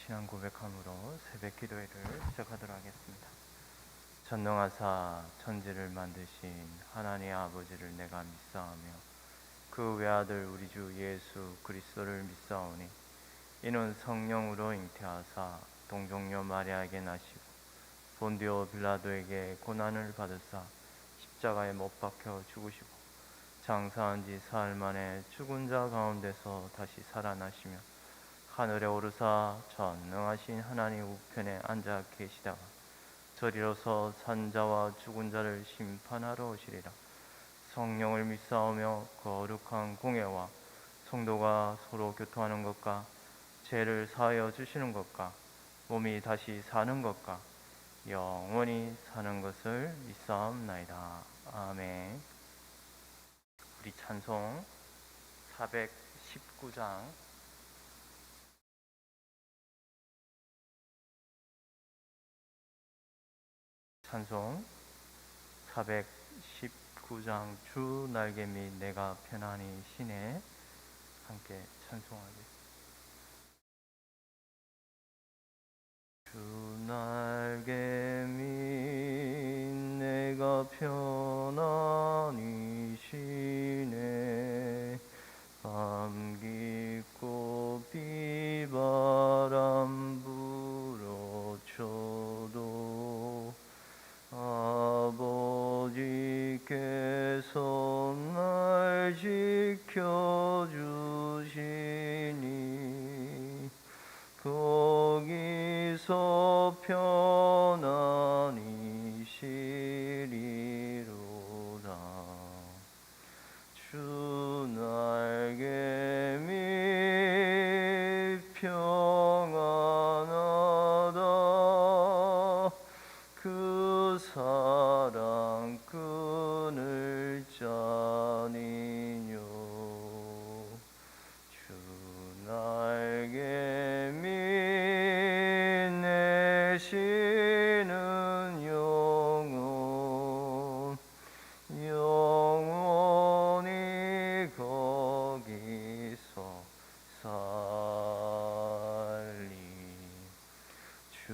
신앙 고백함으로 새벽 기도회를 시작하도록 하겠습니다. 전능하사 천지를 만드신 하나님 아버지를 내가 믿사오며 그 외아들 우리 주 예수 그리스도를 믿사오니 이는 성령으로 잉태하사 동정녀 마리아에게 나시고 본디오 빌라도에게 고난을 받으사 십자가에 못 박혀 죽으시고 장사한 지 사흘 만에 죽은 자 가운데서 다시 살아나시며 하늘에 오르사 전능하신 하나님 우편에 앉아 계시다가 저리로서 산자와 죽은 자를 심판하러 오시리라. 성령을 믿사오며 거룩한 공예와 성도가 서로 교통하는 것과 죄를 사하여 주시는 것과 몸이 다시 사는 것과 영원히 사는 것을 믿사옵나이다. 아멘. 우리 찬송 419장 찬송 419장 주 날개 및 내가 편안히 쉬네 함께 찬송하겠습니다. 주 날개 및 내가 편안히 쉬네 밤 깊고 비바람 불어쳐도 아버지께서 날 지켜주시니 거기서 편안히 쉬리로다. 주 날개 및 평안하다. 그 사랑 끊을 자니뇨. 주 날개 및 내쉬는 영원히 거기서 살리. 주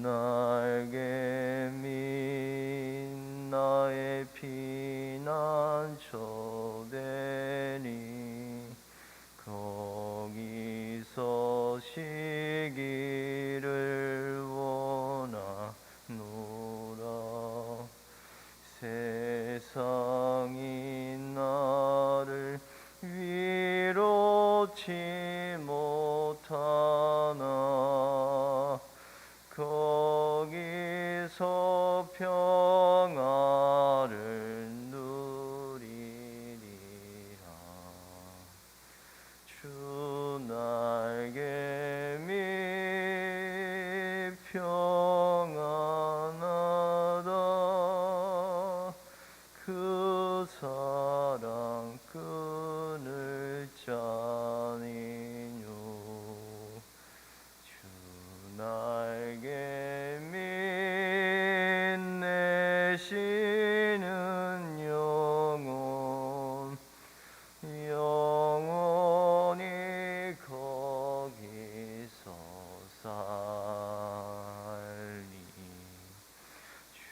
날개 및 나의 피난처되니 거기서 쉬기를 원하노라. 세상이 나를 위로치 못하나 거기서 평화를 누리리라. 주 날개 및 평안하다. 그 사랑 끊을 자니뇨. 주 날개 및 내쉬는 영원히 거기서 살리. 주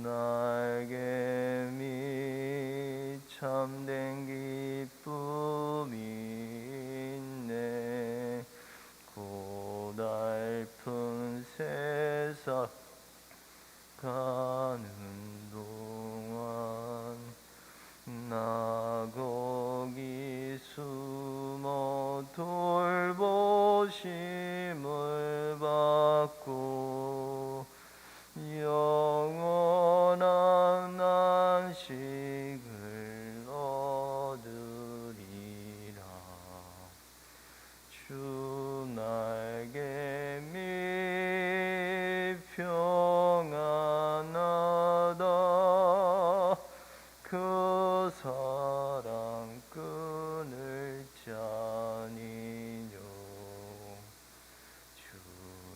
날개 및 참된 기쁨이 있네. 고달픈 세상 가는 동안 나 거기 숨어 돌보심을 받고 영원한 안식을 얻으리라. 주 날개 및 평안하다. 그 사랑 끊을 자니뇨. 주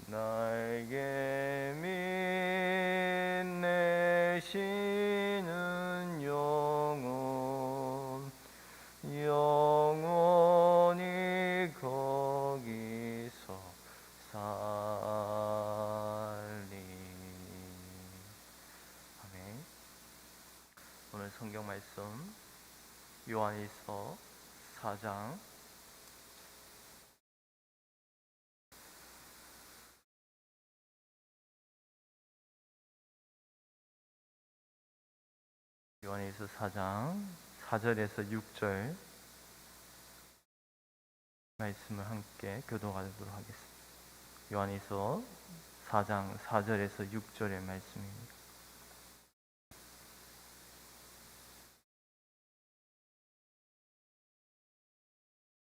날개 및 내쉬는 영원히 거기서 오늘 성경 말씀 요한일서 4장 요한일서 4장 4절에서 6절 말씀을 함께 교독하도록 하겠습니다. 요한일서 4장 4절에서 6절의 말씀입니다.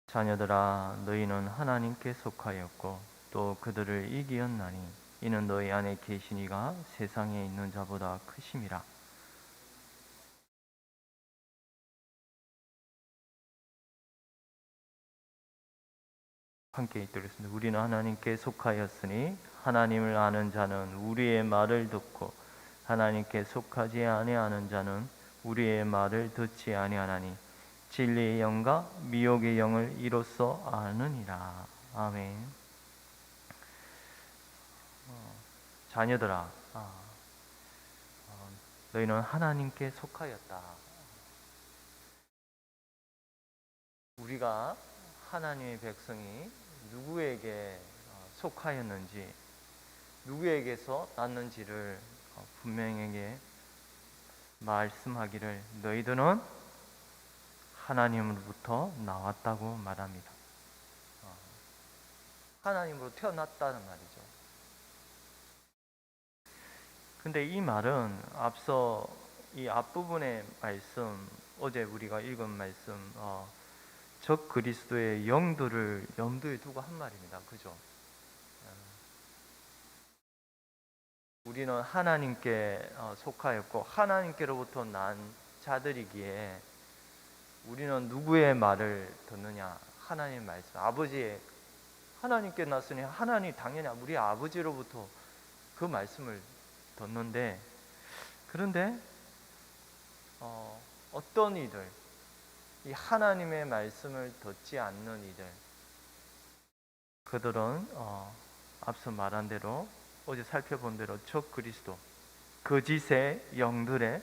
자녀들아, 너희는 하나님께 속하였고 또 그들을 이기었나니 이는 너희 안에 계신 이가 세상에 있는 자보다 크심이라. 함께 읽도록하겠습니다. 우리는 하나님께 속하였으니 하나님을 아는 자는 우리의 말을 듣고 하나님께 속하지 아니하는 자는 우리의 말을 듣지 아니하나니 진리의 영과 미혹의 영을 이로써 아느니라. 아멘. 자녀들아, 너희는 하나님께 속하였다. 우리가 하나님의 백성이 누구에게 속하였는지, 누구에게서 났는지를 분명하게 말씀하기를 너희들은 하나님으로부터 나왔다고 말합니다. 하나님으로 태어났다는 말이죠. 근데 이 말은 앞서 이 앞부분의 말씀, 어제 우리가 읽은 말씀, 적 그리스도의 영들을 염두에 두고 한 말입니다. 그죠? 우리는 하나님께 속하였고 하나님께로부터 난 자들이기에 우리는 누구의 말을 듣느냐? 하나님의 말씀. 아버지의, 하나님께 났으니 하나님 당연히 우리 아버지로부터 그 말씀을 듣는데, 그런데 어떤 이들, 이 하나님의 말씀을 듣지 않는 이들, 그들은 앞서 말한 대로, 어제 살펴본 대로 적 그리스도, 거짓의 영들에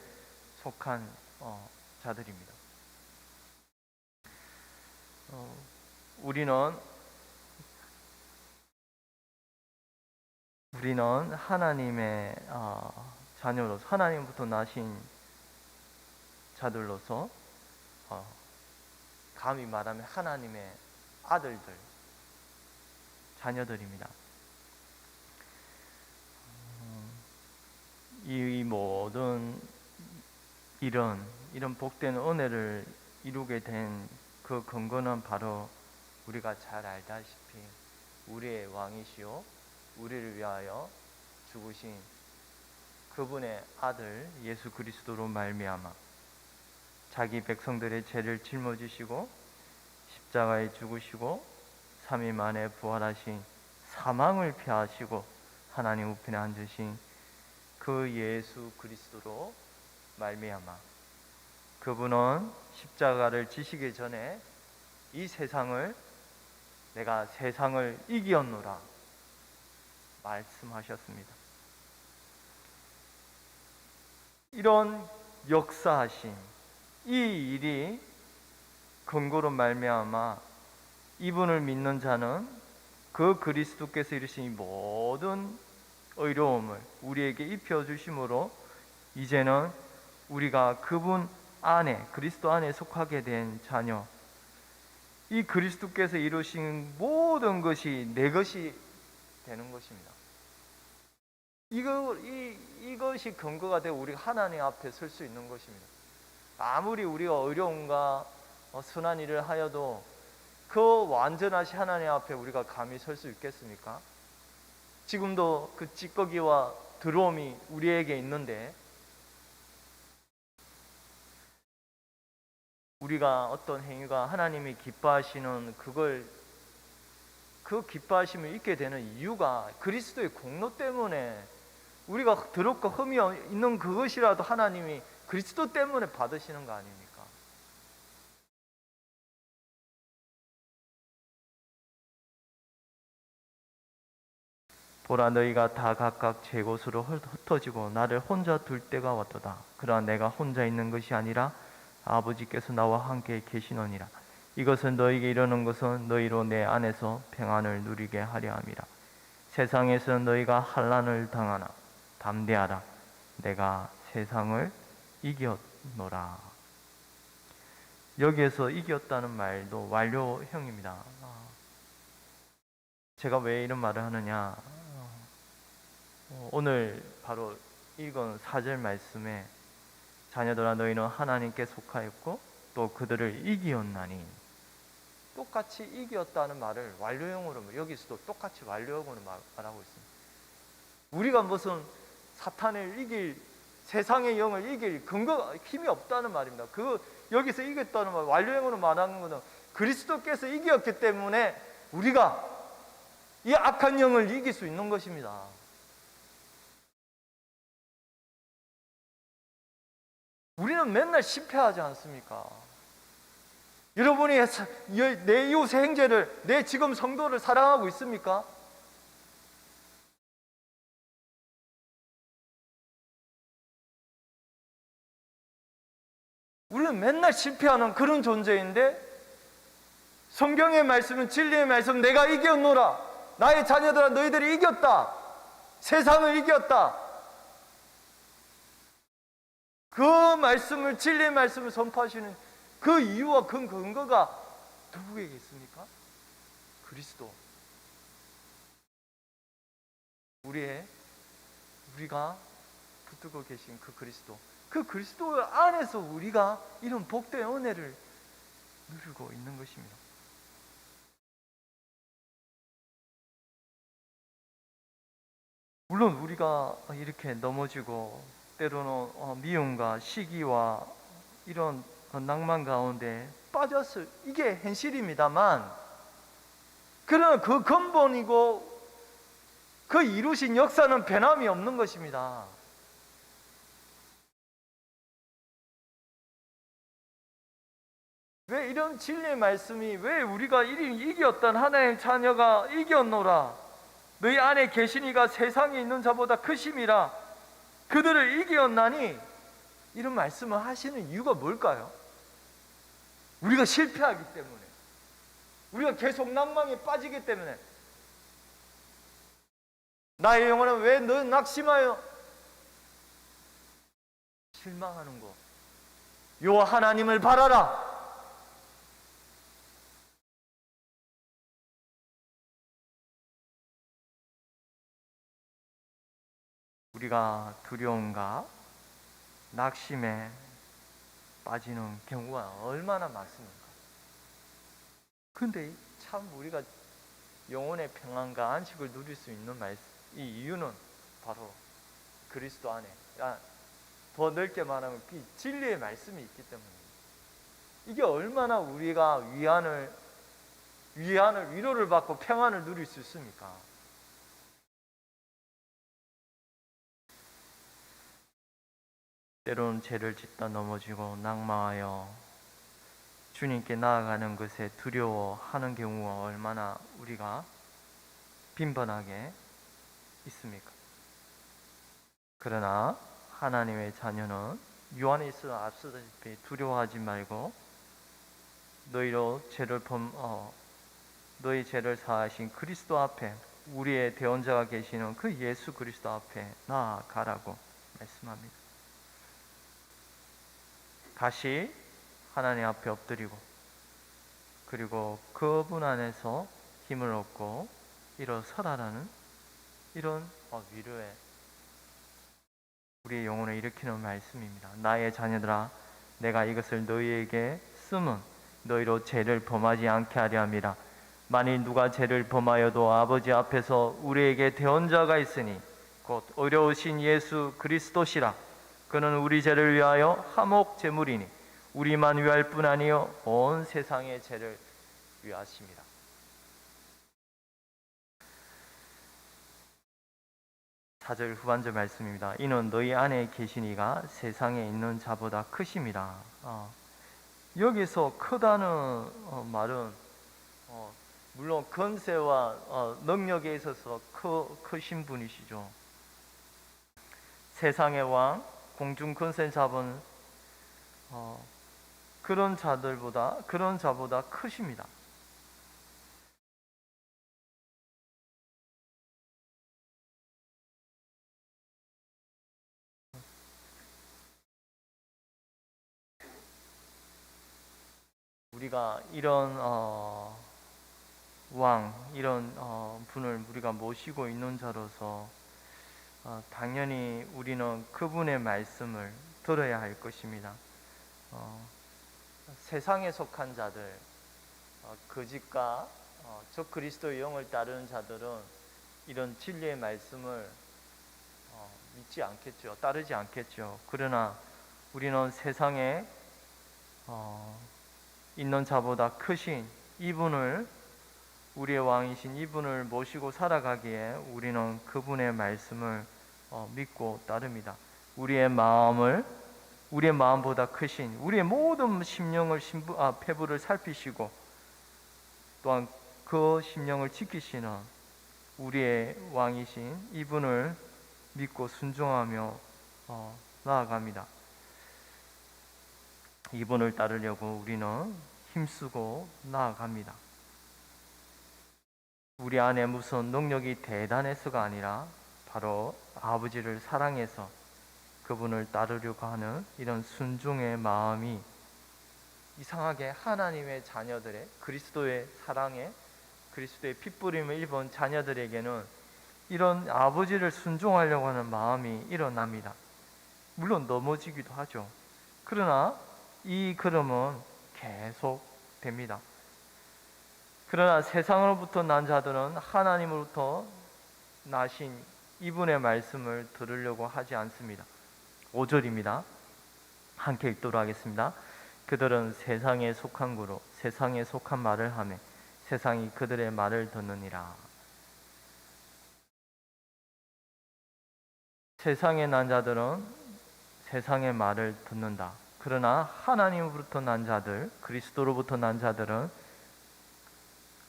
속한 자들입니다. 우리는 하나님의 자녀로서, 하나님부터 나신 자들로서 감히 말하면 하나님의 아들들, 자녀들입니다. 이 모든 이런 복된 은혜를 이루게 된 그 근거는 바로 우리가 잘 알다시피 우리의 왕이시요 우리를 위하여 죽으신 그분의 아들 예수 그리스도로 말미암아 자기 백성들의 죄를 짊어지시고 십자가에 죽으시고 3일 만에 부활하신, 사망을 패하시고 하나님 우편에 앉으신 그 예수 그리스도로 말미암아 그분은 십자가를 지시기 전에 이 세상을, 내가 세상을 이기었노라 말씀하셨습니다. 이런 역사하심, 이 일이 근거로 말미암아 이분을 믿는 자는 그 그리스도께서 이루신 이 모든 의로움을 우리에게 입혀주심으로 이제는 우리가 그분 안에, 그리스도 안에 속하게 된 자녀, 이 그리스도께서 이루신 모든 것이 내 것이 되는 것입니다. 이것이 근거가 되어 우리가 하나님 앞에 설 수 있는 것입니다. 아무리 우리가 어려움과 선한 일을 하여도 그 완전하신 하나님 앞에 우리가 감히 설 수 있겠습니까? 지금도 그 찌꺼기와 더러움이 우리에게 있는데, 우리가 어떤 행위가 하나님이 기뻐하시는 그 기뻐하심을 잊게 되는 이유가 그리스도의 공로 때문에, 우리가 더럽고 흠이 있는 그것이라도 하나님이 그리스도 때문에 받으시는 거 아닙니까? 보라, 너희가 다 각각 제 곳으로 흩어지고 나를 혼자 둘 때가 왔도다. 그러나 내가 혼자 있는 것이 아니라 아버지께서 나와 함께 계시느니라. 이것은 너희에게 이르는 것은 너희로 내 안에서 평안을 누리게 하려 함이라. 세상에서 너희가 환난을 당하나 담대하라. 내가 세상을 이겼노라. 여기에서 이겼다는 말도 완료형입니다. 제가 왜 이런 말을 하느냐, 오늘 바로 읽은 4절 말씀에 자녀들아 너희는 하나님께 속하였고 또 그들을 이기었나니, 똑같이 이겼다는 말을 완료형으로, 여기서도 똑같이 완료형으로 말하고 있습니다. 우리가 무슨 사탄을 이길, 세상의 영을 이길 근거가, 힘이 없다는 말입니다. 여기서 이겼다는 말, 완료형으로 말하는 것은 그리스도께서 이겼기 때문에 우리가 이 악한 영을 이길 수 있는 것입니다. 우리는 맨날 실패하지 않습니까? 여러분이 내 이웃의 형제를, 내 지금 성도를 사랑하고 있습니까? 우리는 맨날 실패하는 그런 존재인데, 성경의 말씀은, 진리의 말씀, 내가 이겼노라, 나의 자녀들아 너희들이 이겼다, 세상을 이겼다, 그 말씀을, 진리의 말씀을 선포하시는 그 이유와 그 근거가 누구에게 있습니까? 그리스도. 우리가 붙들고 계신 그 그리스도, 그 그리스도 안에서 우리가 이런 복된 은혜를 누리고 있는 것입니다. 물론 우리가 이렇게 넘어지고 때로는 미움과 시기와 이런 낭만 가운데 빠졌을, 이게 현실입니다만, 그러나 그 근본이고 그 이루신 역사는 변함이 없는 것입니다. 왜 이런 진리의 말씀이, 왜 우리가 이겼던 하나님의 자녀가 이겼노라, 너희 안에 계시니가 세상에 있는 자보다 크심이라, 그들을 이겼나니, 이런 말씀을 하시는 이유가 뭘까요? 우리가 실패하기 때문에, 우리가 계속 낭망에 빠지기 때문에. 나의 영혼아 왜 너 낙심하여 실망하는 거, 요 하나님을 바라라. 우리가 두려움과 낙심에 빠지는 경우가 얼마나 많습니까? 근데 참 우리가 영혼의 평안과 안식을 누릴 수 있는 이 이유는 바로 그리스도 안에, 더 넓게 말하면 그 진리의 말씀이 있기 때문입니다. 이게 얼마나 우리가 위로를 받고 평안을 누릴 수 있습니까? 때로는 죄를 짓다 넘어지고 낙마하여 주님께 나아가는 것에 두려워하는 경우가 얼마나 우리가 빈번하게 있습니까? 그러나 하나님의 자녀는 요한에서 앞서다시피 두려워하지 말고 너희 죄를 사하신 그리스도 앞에, 우리의 대언자가 계시는 그 예수 그리스도 앞에 나아가라고 말씀합니다. 다시 하나님 앞에 엎드리고, 그리고 그분 안에서 힘을 얻고 일어서라라는 이런 위로에 우리의 영혼을 일으키는 말씀입니다. 나의 자녀들아, 내가 이것을 너희에게 쓰면 너희로 죄를 범하지 않게 하려 함이라. 만일 누가 죄를 범하여도 아버지 앞에서 우리에게 대언자가 있으니 곧 의로우신 예수 그리스도시라. 그는 우리 죄를 위하여 화목 제물이니 우리만 위할 뿐 아니요 온 세상의 죄를 위하십니다. 사절 후반절 말씀입니다. 이는 너희 안에 계시니가 세상에 있는 자보다 크심이라. 여기서 크다는 말은 물론 권세와 능력에 있어서 크신 분이시죠. 세상의 왕, 공중 권세 잡은 그런 자보다 크십니다. 우리가 이런 이런 분을 우리가 모시고 있는 자로서 당연히 우리는 그분의 말씀을 들어야 할 것입니다. 세상에 속한 자들, 거짓과 적 그리스도의 영을 따르는 자들은 이런 진리의 말씀을 믿지 않겠죠. 따르지 않겠죠. 그러나 우리는 세상에 있는 자보다 크신 이분을, 우리의 왕이신 이분을 모시고 살아가기에 우리는 그분의 말씀을 믿고 따릅니다. 우리의 마음보다 크신, 우리의 모든 심령을 폐부를 살피시고 또한 그 심령을 지키시는 우리의 왕이신 이분을 믿고 순종하며 나아갑니다. 이분을 따르려고 우리는 힘쓰고 나아갑니다. 우리 안에 무슨 능력이 대단해서가 아니라 바로 아버지를 사랑해서 그분을 따르려고 하는 이런 순종의 마음이 이상하게 하나님의 자녀들의, 그리스도의 사랑에, 그리스도의 핏부림을 입은 자녀들에게는 이런 아버지를 순종하려고 하는 마음이 일어납니다. 물론 넘어지기도 하죠. 그러나 이 걸음은 계속 됩니다. 그러나 세상으로부터 난 자들은 하나님으로부터 나신 이분의 말씀을 들으려고 하지 않습니다. 5절입니다. 함께 읽도록 하겠습니다. 그들은 세상에 속한 거로 세상에 속한 말을 하며 세상이 그들의 말을 듣느니라. 세상에 난 자들은 세상의 말을 듣는다. 그러나 하나님으로부터 난 자들, 그리스도로부터 난 자들은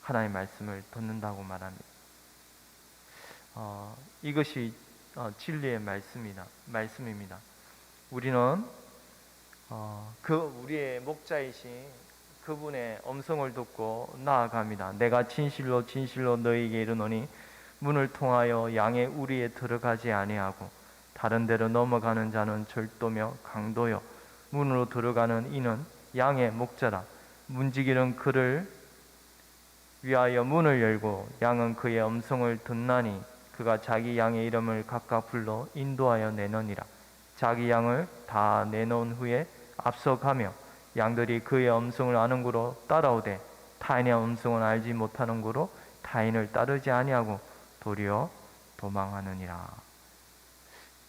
하나님의 말씀을 듣는다고 말합니다. 이것이 진리의 말씀입니다. 우리는 우리의 목자이신 그분의 음성을 듣고 나아갑니다. 내가 진실로 진실로 너희에게 이르노니 문을 통하여 양의 우리에 들어가지 아니하고 다른 데로 넘어가는 자는 절도며 강도요 문으로 들어가는 이는 양의 목자라. 문지기는 그를 위하여 문을 열고 양은 그의 음성을 듣나니 그가 자기 양의 이름을 각각 불러 인도하여 내느니라. 자기 양을 다 내놓은 후에 앞서가며 양들이 그의 음성을 아는 고로 따라오되 타인의 음성은 알지 못하는 고로 타인을 따르지 아니하고 도리어 도망하느니라.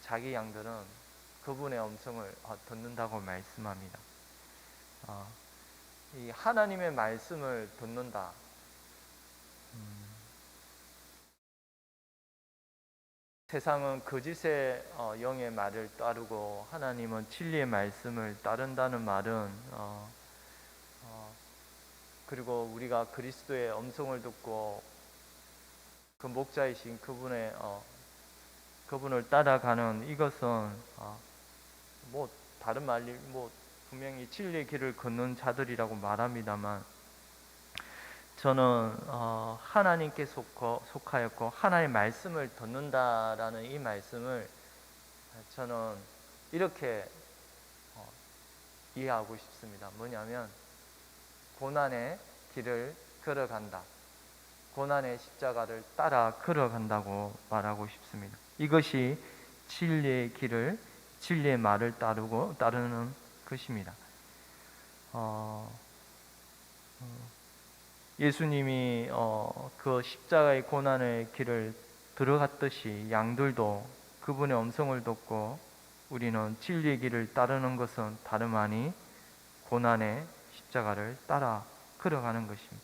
자기 양들은 그분의 음성을 듣는다고 말씀합니다. 이 하나님의 말씀을 듣는다. 세상은 거짓의 영의 말을 따르고 하나님은 진리의 말씀을 따른다는 말은 그리고 우리가 그리스도의 음성을 듣고 그 목자이신 그분을 따라가는 이것은 뭐 다른 말이 분명히 진리의 길을 걷는 자들이라고 말합니다만 저는 하나님께 속하였고 하나님의 말씀을 듣는다라는 이 말씀을 저는 이렇게 이해하고 싶습니다. 뭐냐면 고난의 길을 걸어간다. 고난의 십자가를 따라 걸어간다고 말하고 싶습니다. 이것이 진리의 길을, 진리의 말을 따르는 것입니다. 예수님이 그 십자가의 고난의 길을 들어갔듯이 양들도 그분의 음성을 듣고 우리는 진리의 길을 따르는 것은 다름 아니 고난의 십자가를 따라 걸어가는 것입니다.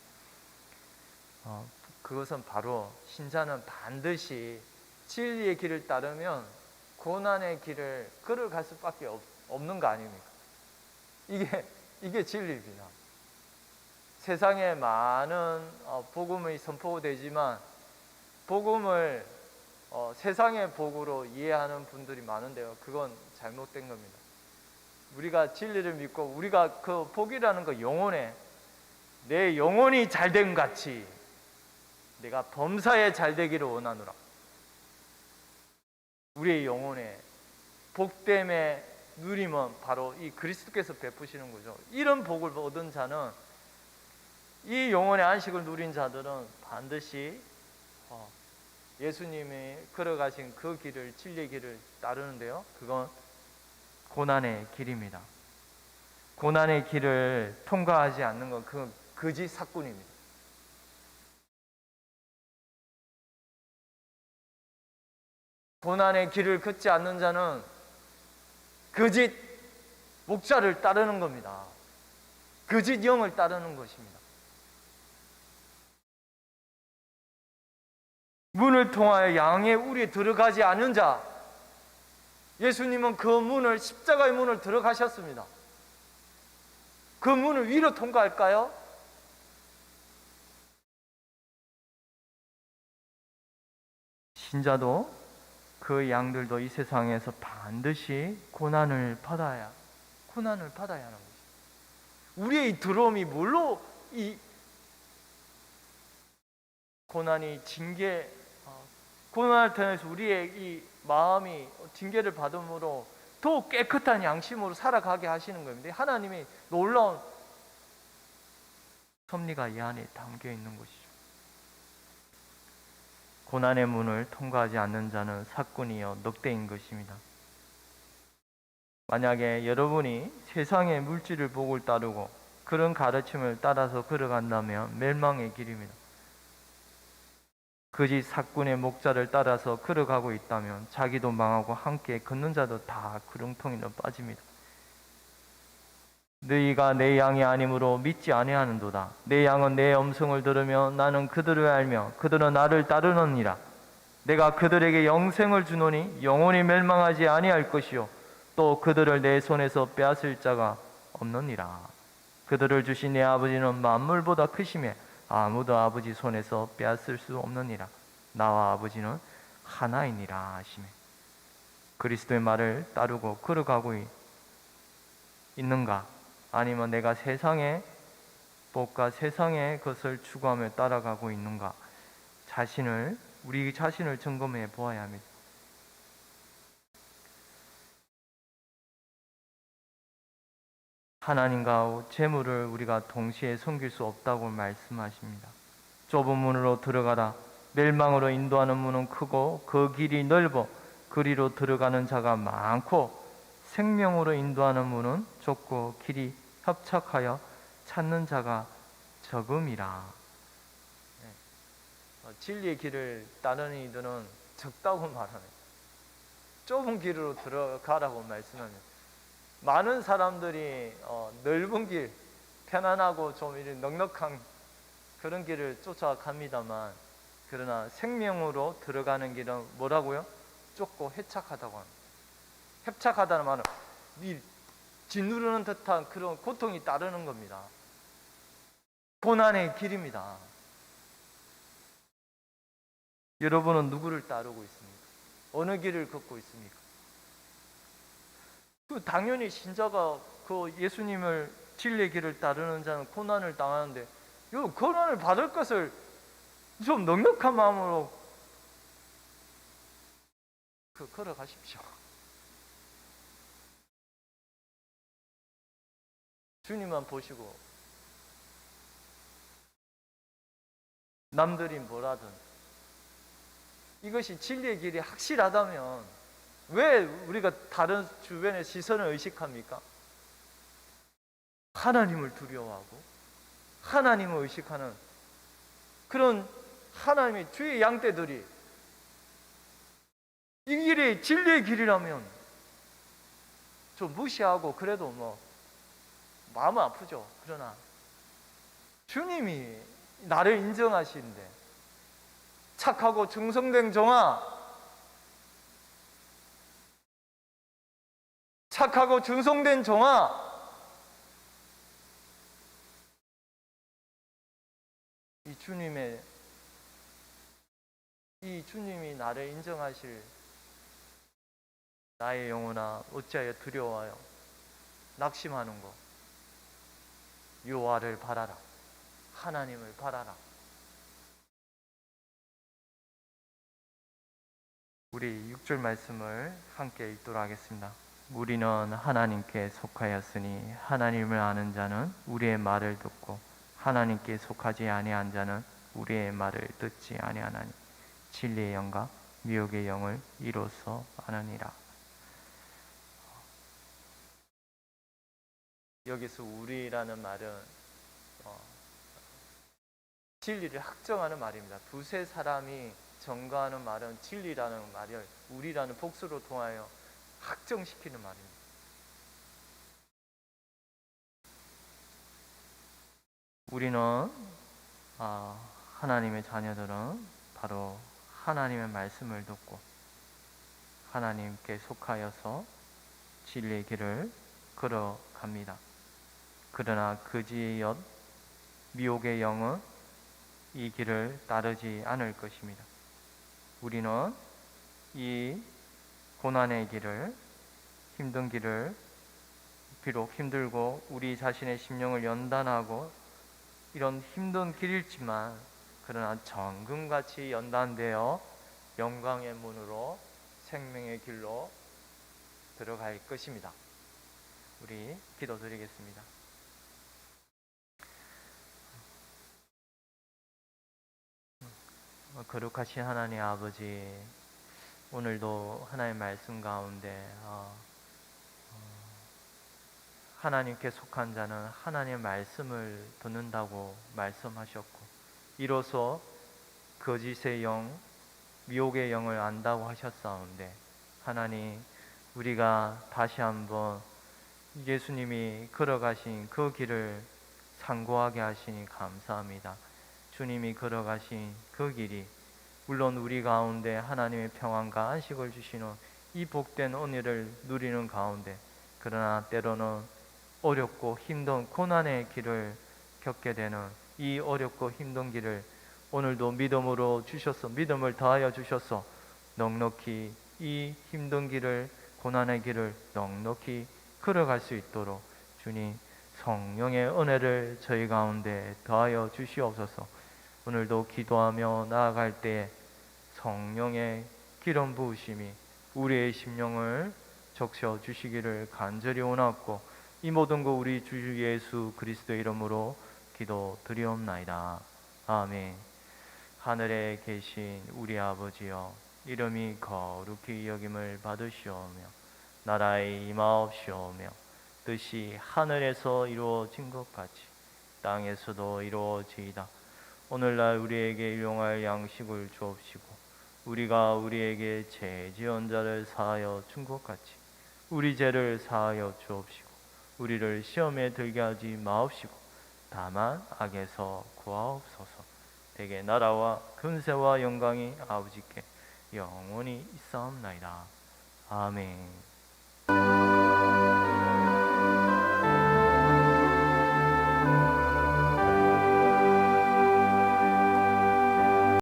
그것은 바로 신자는 반드시 진리의 길을 따르면 고난의 길을 걸어갈 수밖에 없는 거 아닙니까? 이게 진리입니다. 세상에 많은 복음이 선포되지만 복음을 세상의 복으로 이해하는 분들이 많은데요, 그건 잘못된 겁니다. 우리가 진리를 믿고 우리가 그 복이라는 거 영혼에 내 영혼이 잘됨 같이 내가 범사에 잘되기를 원하노라. 우리의 영혼에 복됨의 누림은 바로 이 그리스도께서 베푸시는 거죠. 이런 복을 얻은 자는, 이 영혼의 안식을 누린 자들은 반드시 예수님이 걸어가신 그 길을, 진리의 길을 따르는데요, 그건 고난의 길입니다. 고난의 길을 통과하지 않는 건 그건 거짓 사꾼입니다. 고난의 길을 걷지 않는 자는 거짓 목자를 따르는 겁니다. 거짓 영을 따르는 것입니다. 문을 통하여 양의 우리에 들어가지 않는 자, 예수님은 그 문을, 십자가의 문을 들어가셨습니다. 그 문을 위로 통과할까요? 신자도 그 양들도 이 세상에서 반드시 고난을 받아야 하는 것입니다. 우리의 들어옴이 뭘로 이 고난이 고난을 통해서 우리의 이 마음이 징계를 받음으로 더욱 깨끗한 양심으로 살아가게 하시는 겁니다. 하나님이 놀라운 섭리가 이 안에 담겨 있는 것이죠. 고난의 문을 통과하지 않는 자는 사꾼이요 늑대인 것입니다. 만약에 여러분이 세상의 물질을 복을 따르고 그런 가르침을 따라서 걸어간다면 멸망의 길입니다. 거짓 사꾼의 목자를 따라서 걸어가고 있다면 자기도 망하고 함께 걷는 자도 다 구렁텅이로 빠집니다. 너희가 내 양이 아니므로 믿지 아니하는도다. 내 양은 내 음성을 들으며 나는 그들을 알며 그들은 나를 따르느니라. 내가 그들에게 영생을 주노니 영원히 멸망하지 아니할 것이요 또 그들을 내 손에서 빼앗을 자가 없느니라. 그들을 주신 내 아버지는 만물보다 크시며 아무도 아버지 손에서 빼앗을 수 없느니라. 나와 아버지는 하나이니라 하시며, 그리스도의 말을 따르고 걸어가고 있는가? 아니면 내가 세상의 복과 세상의 것을 추구하며 따라가고 있는가? 우리 자신을 점검해 보아야 합니다. 하나님과 재물을 우리가 동시에 섬길 수 없다고 말씀하십니다. 좁은 문으로 들어가라. 멸망으로 인도하는 문은 크고 그 길이 넓어 그리로 들어가는 자가 많고 생명으로 인도하는 문은 좁고 길이 협착하여 찾는 자가 적음이라. 진리의 길을 따르는 이들은 적다고 말하네. 좁은 길로 들어가라고 말씀합니다. 많은 사람들이 넓은 길, 편안하고 좀 이런 넉넉한 그런 길을 쫓아갑니다만, 그러나 생명으로 들어가는 길은 뭐라고요? 좁고 협착하다고 합니다. 협착하다는 말은 짓누르는 듯한 그런 고통이 따르는 겁니다. 고난의 길입니다. 여러분은 누구를 따르고 있습니까? 어느 길을 걷고 있습니까? 당연히 신자가 그 예수님을, 진리의 길을 따르는 자는 고난을 당하는데, 이 고난을 받을 것을 좀 넉넉한 마음으로 걸어가십시오. 주님만 보시고 남들이 뭐라든 이것이 진리의 길이 확실하다면 왜 우리가 다른 주변의 시선을 의식합니까? 하나님을 두려워하고 하나님을 의식하는 그런 하나님의 주의 양떼들이 이 길이 진리의 길이라면 좀 무시하고 그래도 마음은 아프죠. 그러나 주님이 나를 인정하시는데, 착하고 충성된 종아, 착하고 충성된 종아, 이 주님이 나를 인정하실 나의 영혼아 어찌하여 두려워하여 낙심하는 것. 여호와를 바라라. 하나님을 바라라. 우리 6절 말씀을 함께 읽도록 하겠습니다. 우리는 하나님께 속하였으니 하나님을 아는 자는 우리의 말을 듣고 하나님께 속하지 아니한 자는 우리의 말을 듣지 아니하나니 진리의 영과 미혹의 영을 이로써 아느니라. 여기서 우리라는 말은 진리를 확정하는 말입니다. 두세 사람이 전가하는 말은 진리라는 말을 우리라는 복수로 통하여 확정시키는 말입니다. 우리는 하나님의 자녀들은 바로 하나님의 말씀을 듣고 하나님께 속하여서 진리의 길을 걸어갑니다. 그러나 거지의 엿 미혹의 영은 이 길을 따르지 않을 것입니다. 우리는 이 고난의 길을, 힘든 길을 비록 힘들고 우리 자신의 심령을 연단하고 이런 힘든 길이지만 그러나 정금같이 연단되어 영광의 문으로 생명의 길로 들어갈 것입니다. 우리 기도드리겠습니다. 거룩하신 하나님 아버지, 오늘도 하나님의 말씀 가운데 하나님께 속한 자는 하나님의 말씀을 듣는다고 말씀하셨고 이로써 거짓의 영, 미혹의 영을 안다고 하셨사온데 하나님, 우리가 다시 한번 예수님이 걸어가신 그 길을 상고하게 하시니 감사합니다. 주님이 걸어가신 그 길이 물론 우리 가운데 하나님의 평안과 안식을 주시는 이 복된 은혜를 누리는 가운데 그러나 때로는 어렵고 힘든 고난의 길을 겪게 되는 이 어렵고 힘든 길을 오늘도 믿음으로 주셔서 믿음을 다하여 주셔서 넉넉히 이 힘든 길을 고난의 길을 넉넉히 걸어갈 수 있도록 주님 성령의 은혜를 저희 가운데 더하여 주시옵소서. 오늘도 기도하며 나아갈 때 성령의 기름 부으심이 우리의 심령을 적셔 주시기를 간절히 원하고 이 모든 거 우리 주 예수 그리스도의 이름으로 기도드리옵나이다. 아멘. 하늘에 계신 우리 아버지여, 이름이 거룩히 여김을 받으시오며 나라의 임하옵시오며 뜻이 하늘에서 이루어진 것 같이 땅에서도 이루어지이다. 오늘날 우리에게 일용할 양식을 주옵시고 우리가 우리에게 죄 지은 자를 사하여 준 것 같이 우리 죄를 사하여 주옵시고 우리를 시험에 들게 하지 마옵시고 다만 악에서 구하옵소서. 대개 나라와 근세와 영광이 아버지께 영원히 있사옵나이다. 아멘.